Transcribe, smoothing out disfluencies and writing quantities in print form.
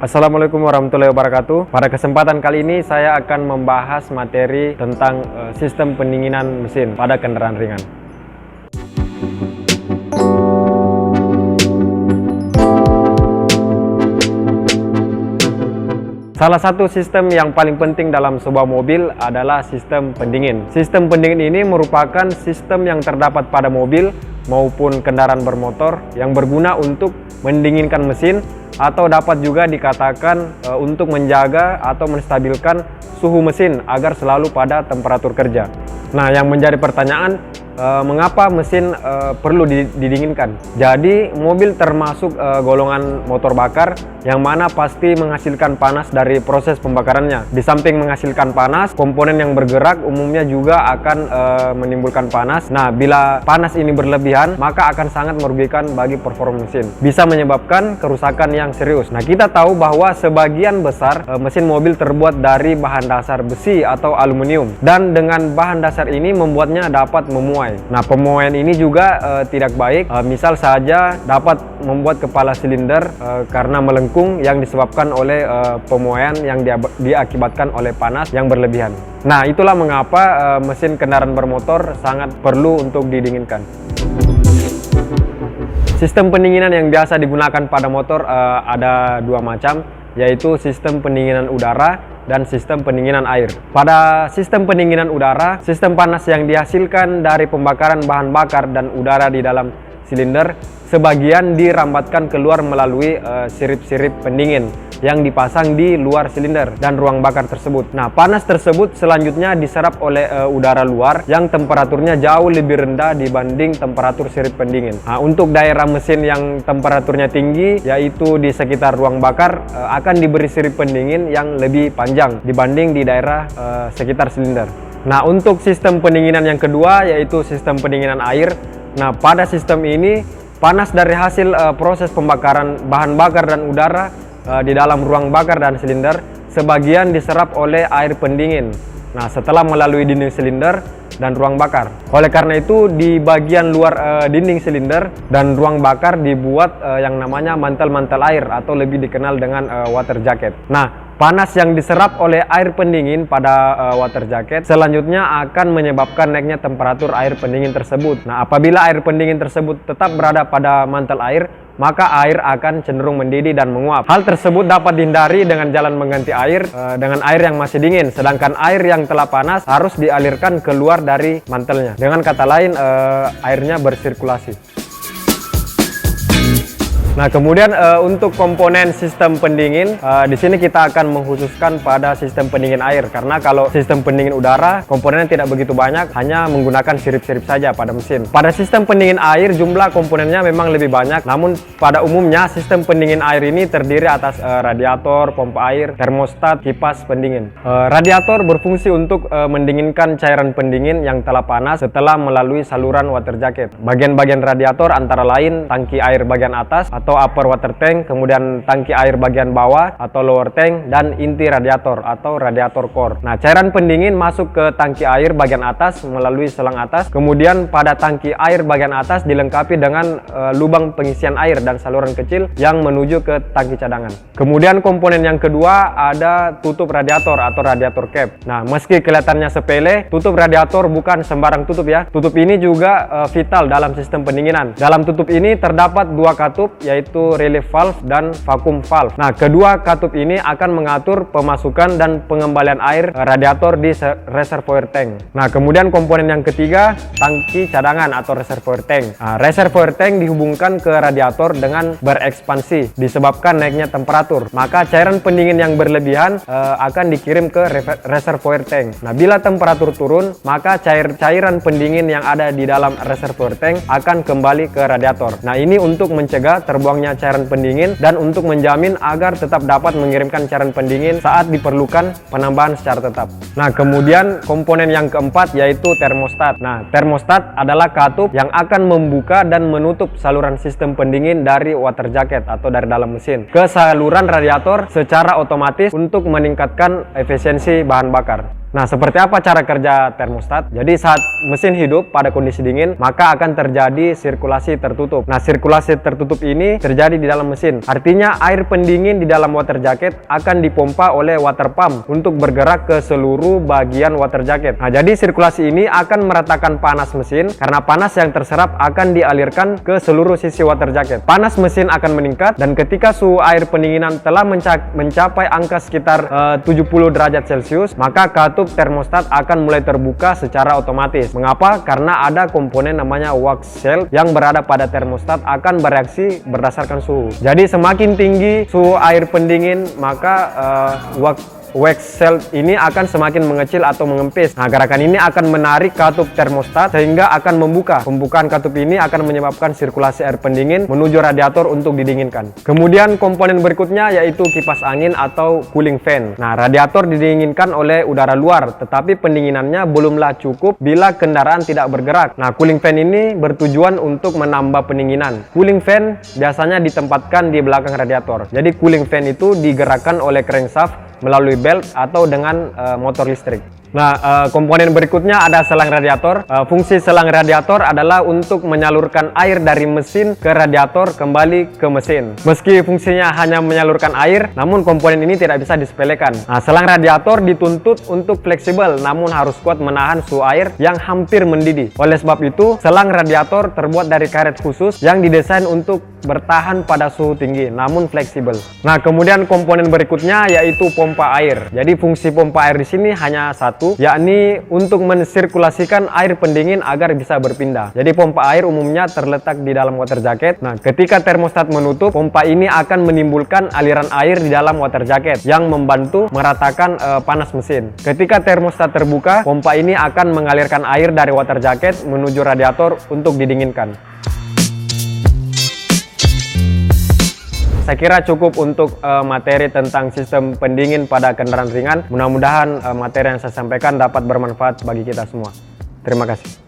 Assalamualaikum warahmatullahi wabarakatuh. Pada kesempatan kali ini saya akan membahas materi tentang sistem pendinginan mesin pada kendaraan ringan. Salah satu sistem yang paling penting dalam sebuah mobil adalah sistem pendingin. Sistem pendingin ini merupakan sistem yang terdapat pada mobil maupun kendaraan bermotor yang berguna untuk mendinginkan mesin, atau dapat juga dikatakan untuk menjaga atau menstabilkan suhu mesin agar selalu pada temperatur kerja. Nah, yang menjadi pertanyaan, mengapa mesin perlu didinginkan? Jadi, mobil termasuk golongan motor bakar yang mana pasti menghasilkan panas dari proses pembakarannya. Di samping menghasilkan panas, komponen yang bergerak umumnya juga akan menimbulkan panas. Nah, bila panas ini berlebihan, maka akan sangat merugikan bagi performa mesin. Bisa menyebabkan kerusakan yang serius. Nah, kita tahu bahwa sebagian besar mesin mobil terbuat dari bahan dasar besi atau aluminium. Dan dengan bahan dasar ini membuatnya dapat memuai. Nah, pemuaian ini juga tidak baik. Misal saja dapat membuat kepala silinder karena melengkung yang disebabkan oleh pemuaian yang diakibatkan oleh panas yang berlebihan. Nah, itulah mengapa mesin kendaraan bermotor sangat perlu untuk didinginkan. Sistem pendinginan yang biasa digunakan pada motor ada dua macam, yaitu sistem pendinginan udara dan sistem pendinginan air. Pada sistem pendinginan udara, sistem panas yang dihasilkan dari pembakaran bahan bakar dan udara di dalam silinder sebagian dirambatkan keluar melalui sirip-sirip pendingin yang dipasang di luar silinder dan ruang bakar tersebut. Nah, panas tersebut selanjutnya diserap oleh udara luar yang temperaturnya jauh lebih rendah dibanding temperatur sirip pendingin. Nah, untuk daerah mesin yang temperaturnya tinggi, yaitu di sekitar ruang bakar, akan diberi sirip pendingin yang lebih panjang dibanding di daerah sekitar silinder. Nah, untuk sistem pendinginan yang kedua, yaitu sistem pendinginan air. Nah, pada sistem ini panas dari hasil proses pembakaran bahan bakar dan udara di dalam ruang bakar dan silinder sebagian diserap oleh air pendingin. Nah, setelah melalui dinding silinder dan ruang bakar. Oleh karena itu, di bagian luar dinding silinder dan ruang bakar dibuat yang namanya mantel-mantel air atau lebih dikenal dengan water jacket. Nah, panas yang diserap oleh air pendingin pada water jacket selanjutnya akan menyebabkan naiknya temperatur air pendingin tersebut. Nah, apabila air pendingin tersebut tetap berada pada mantel air, maka air akan cenderung mendidih dan menguap. Hal tersebut dapat dihindari dengan jalan mengganti air dengan air yang masih dingin, sedangkan air yang telah panas harus dialirkan keluar dari mantelnya. Dengan kata lain, airnya bersirkulasi. Nah, kemudian untuk komponen sistem pendingin, di sini kita akan mengkhususkan pada sistem pendingin air, karena kalau sistem pendingin udara komponennya tidak begitu banyak, hanya menggunakan sirip-sirip saja pada mesin. Pada sistem pendingin air jumlah komponennya memang lebih banyak, namun pada umumnya sistem pendingin air ini terdiri atas radiator, pompa air, termostat, kipas pendingin. Radiator berfungsi untuk mendinginkan cairan pendingin yang telah panas setelah melalui saluran water jacket. Bagian-bagian radiator antara lain tangki air bagian atas atau upper water tank, kemudian tangki air bagian bawah atau lower tank, dan inti radiator atau radiator core. Nah, cairan pendingin masuk ke tangki air bagian atas melalui selang atas, kemudian pada tangki air bagian atas dilengkapi dengan lubang pengisian air dan saluran kecil yang menuju ke tangki cadangan. Kemudian komponen yang kedua ada tutup radiator atau radiator cap. Nah, meski kelihatannya sepele, tutup radiator bukan sembarang tutup ya. Tutup ini juga vital dalam sistem pendinginan. Dalam tutup ini terdapat dua katup, yaitu relief valve dan vacuum valve. Nah, kedua katup ini akan mengatur pemasukan dan pengembalian air radiator di reservoir tank. Nah, kemudian komponen yang ketiga, tangki cadangan atau reservoir tank. Nah, reservoir tank dihubungkan ke radiator dengan berekspansi disebabkan naiknya temperatur. Maka cairan pendingin yang berlebihan akan dikirim ke reservoir tank. Nah, bila temperatur turun, maka cairan pendingin yang ada di dalam reservoir tank akan kembali ke radiator. Nah, ini untuk mencegah terbuangnya cairan pendingin dan untuk menjamin agar tetap dapat mengirimkan cairan pendingin saat diperlukan penambahan secara tetap. Nah, kemudian komponen yang keempat yaitu termostat. Nah, termostat adalah katup yang akan membuka dan menutup saluran sistem pendingin dari water jacket atau dari dalam mesin ke saluran radiator secara otomatis untuk meningkatkan efisiensi bahan bakar. Nah, seperti apa cara kerja termostat? Jadi saat mesin hidup pada kondisi dingin, maka akan terjadi sirkulasi tertutup. Nah, sirkulasi tertutup ini terjadi di dalam mesin. Artinya air pendingin di dalam water jacket akan dipompa oleh water pump untuk bergerak ke seluruh bagian water jacket. Nah, jadi sirkulasi ini akan meratakan panas mesin karena panas yang terserap akan dialirkan ke seluruh sisi water jacket. Panas mesin akan meningkat dan ketika suhu air pendinginan telah mencapai angka sekitar 70 derajat Celcius, maka katup termostat akan mulai terbuka secara otomatis. Mengapa? Karena ada komponen namanya wax cell yang berada pada termostat akan bereaksi berdasarkan suhu. Jadi semakin tinggi suhu air pendingin, maka wax cell ini akan semakin mengecil atau mengempis. Nah, gerakan ini akan menarik katup termostat sehingga akan membuka. Pembukaan katup ini akan menyebabkan sirkulasi air pendingin menuju radiator untuk didinginkan. Kemudian komponen berikutnya yaitu kipas angin atau cooling fan. Nah, radiator didinginkan oleh udara luar, tetapi pendinginannya belumlah cukup bila kendaraan tidak bergerak. Nah, cooling fan ini bertujuan untuk menambah pendinginan. Cooling fan biasanya ditempatkan di belakang radiator. Jadi cooling fan itu digerakkan oleh crankshaft melalui belt atau dengan motor listrik. Nah, komponen berikutnya ada selang radiator. Fungsi selang radiator adalah untuk menyalurkan air dari mesin ke radiator kembali ke mesin. Meski fungsinya hanya menyalurkan air, namun komponen ini tidak bisa disepelekan. Nah, selang radiator dituntut untuk fleksibel, namun harus kuat menahan suhu air yang hampir mendidih. Oleh sebab itu, selang radiator terbuat dari karet khusus yang didesain untuk bertahan pada suhu tinggi, namun fleksibel. Nah, kemudian komponen berikutnya yaitu pompa air. Jadi fungsi pompa air di sini hanya satu, yakni untuk mensirkulasikan air pendingin agar bisa berpindah. Jadi pompa air umumnya terletak di dalam water jacket. Nah, ketika termostat menutup, pompa ini akan menimbulkan aliran air di dalam water jacket yang membantu meratakan panas mesin. Ketika termostat terbuka, pompa ini akan mengalirkan air dari water jacket menuju radiator untuk didinginkan. Saya kira cukup untuk materi tentang sistem pendingin pada kendaraan ringan. Mudah-mudahan materi yang saya sampaikan dapat bermanfaat bagi kita semua. Terima kasih.